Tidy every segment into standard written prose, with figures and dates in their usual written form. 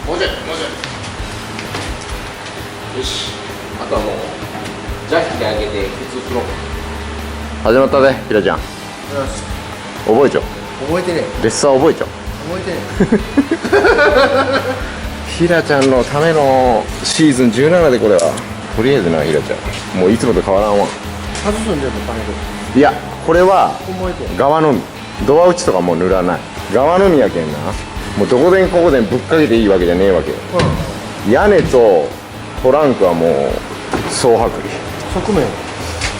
もうちょいもうちょい。よし、あとはもうジャッキで上げて普通スロー始まったぜ、ひらちゃん。よし、覚えちゃう。覚えてねレッサー覚えちゃう。覚えてねひらちゃんのためのシーズン17でこれはとりあえずな、ひらちゃんもういつもと変わらんわ。外すんじゃんパネルいや、これは覚えてね側のみ、ドア打ちとかもう塗らない、側のみやけんな。もうどこでんここでんぶっかけていいわけじゃねえわけよ。屋根とトランクはもう総剥離。側面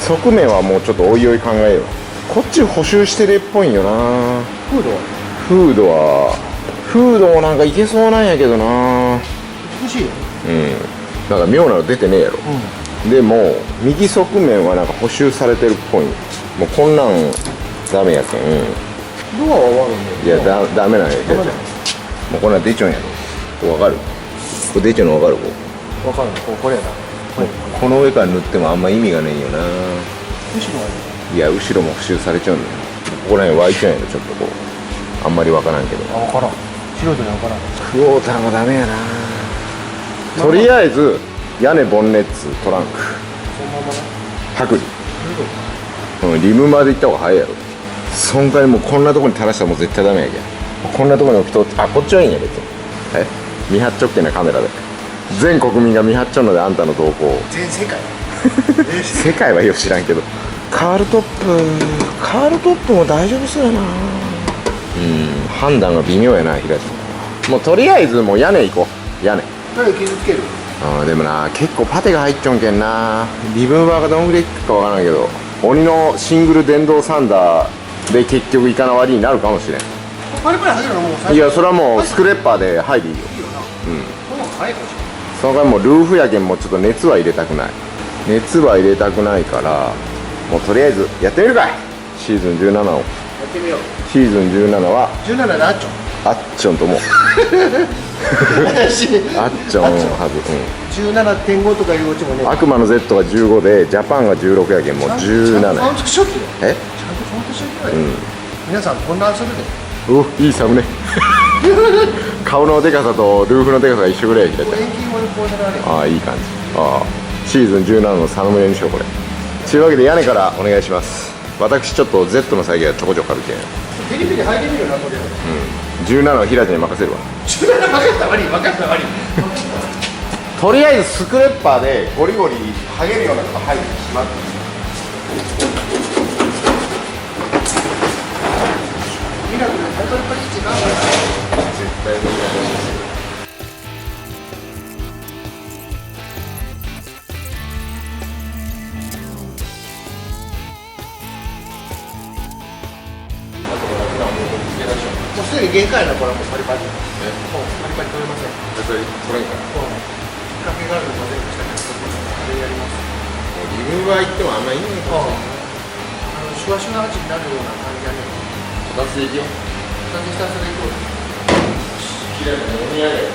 側面はもうちょっとおいおい考えよう。こっち補修してるっぽいんよな。フードはフードもなんかいけそうなんやけどな。美しいよ。なんか妙なの出てねえやろ、でも右側面はなんか補修されてるっぽい。もうこんなんダメやけん、ドアは終わるんだよ。いやダメなんやけど、ダメだよもうこんなん出ちゃうんやろ。わかる？これ出ちゃうのわかる？わかるのこれやな。この上から塗ってもあんま意味がねえよな。後ろはね、いや後ろも補修されちゃうんだよ。ここら辺湧いちゃうんやろ、ちょっとこうあんまりわからんけど。あ、わからん。素人にはわからん。クォーターもダメやな。とりあえず屋根ボンネッツトランクそのままな。剥離、リムまで行った方が早いやろ。そんかいもうこんなとこに垂らしたらもう絶対ダメやけん。こんなとこに置きとって、あ、こっちはいいんや別に。見張っちょっけな、カメラで全国民が見張っちょんので、あんたの動向を。全世界世界はよく知らんけど。カールトップも大丈夫そうやな。判断が微妙やな、平地。もうとりあえずもう屋根行こう。屋根傷つける。でもな、結構パテが入っちょんけんな。リブーバーがどんぐらいいくかわからんけど、鬼のシングル電動サンダーで結局イカの割になるかもしれん。パリパリ入るのもう最初。いや、それはもうスクレッパーで入りいいよ。いいよな。その方が早いかもしれない。その代わりもうルーフやけん、もうちょっと熱は入れたくない。熱は入れたくないから、もうとりあえずやってみるかい。シーズン17を。やってみよう。シーズン17は17であっちょん。あっちょんとも私あっちょんはず、17.5とかいううちもね。悪魔の Z が15でジャパンが16やけん、もう17ちゃんとカウントしとけよ。えちゃんとカウントしとけよ。皆さん混乱するで。いいサムネ顔のでかさとルーフのでかさが一緒ぐらいやきれ延期もこうなられ。ああ、いい感じ。シーズン17のサムネにしよう、これ。というわけで屋根からお願いします。私ちょっと Z の再現はちょこちょこあるけん、ペリペリ履いてみるな、とりあえず。17は平地に任せるわ。17分かった悪い、分かった悪い。とりあえずスクレッパーでゴリゴリ剥げるようなこと入ってしまって、ミラクル、本当にこれ違う。絶対無理だね。もうすでに限界な、これはもうパリパリ。もうパリパリ取れません。それこれかもうきっかけがあるのまでしたけど、それやります。リムは言ってもあんまいいね。シュワシュワ味になるような感じだね。片付いてよ。2つ2つでいこう。綺麗なお土産やよ。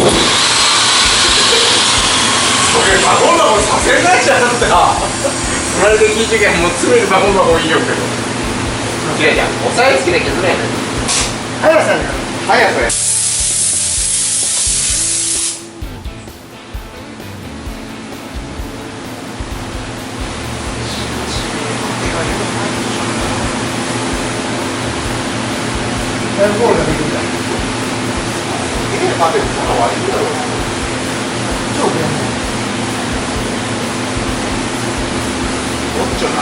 バコンバコンさせないじゃんってそれで聞いてけんもう詰めるバコンバコンいいよけど違うじゃん押さえつけなきゃずれないの速さになる。速さやだいぶゴールができるじゃん。待てこの悪いだろ超便利。どっちをなの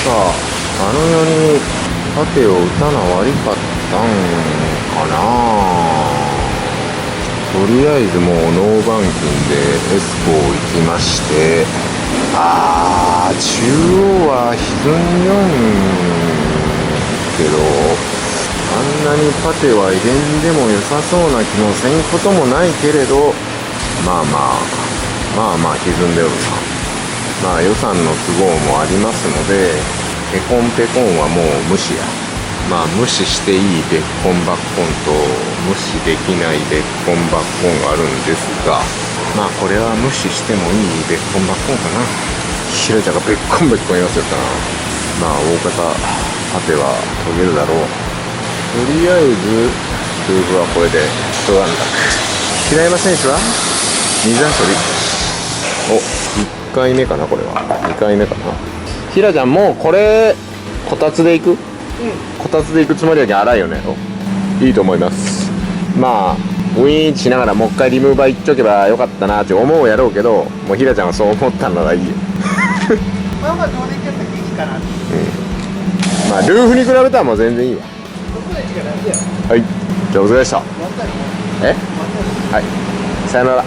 さあ、あの世に盾を打たな悪かったんかな。とりあえずもうノー板金でエスコ行きまして、中央は歪んよんけど、あんなにパテは入れんでも良さそうな気もせんこともないけれど、まあ歪んでおるな。予算の都合もありますので、ペコンペコンはもう無視や。無視していいベッコンバッコンと無視できないベッコンバッコンがあるんですが、これは無視してもいいベッコンバッコンかな。ひらちゃんがベッコンベッコン言いますよったな。大方パテは研げるだろう。とりあえずルーフはこれで一段落。平山選手は水遊び。1回目かな、これは2回目かな。ひらちゃんもうこれこたつでいく、こたつでいくつもりやけん荒いよね。いいと思います。ウィーンしながらもう一回リムーバーいっちょけばよかったなって思うやろうけど、もうひらちゃんがそう思ったならいいよ。どうできるのがいいかな。ルーフに比べたらもう全然いいわ。はい、じゃあお疲れでした。はい、さよなら。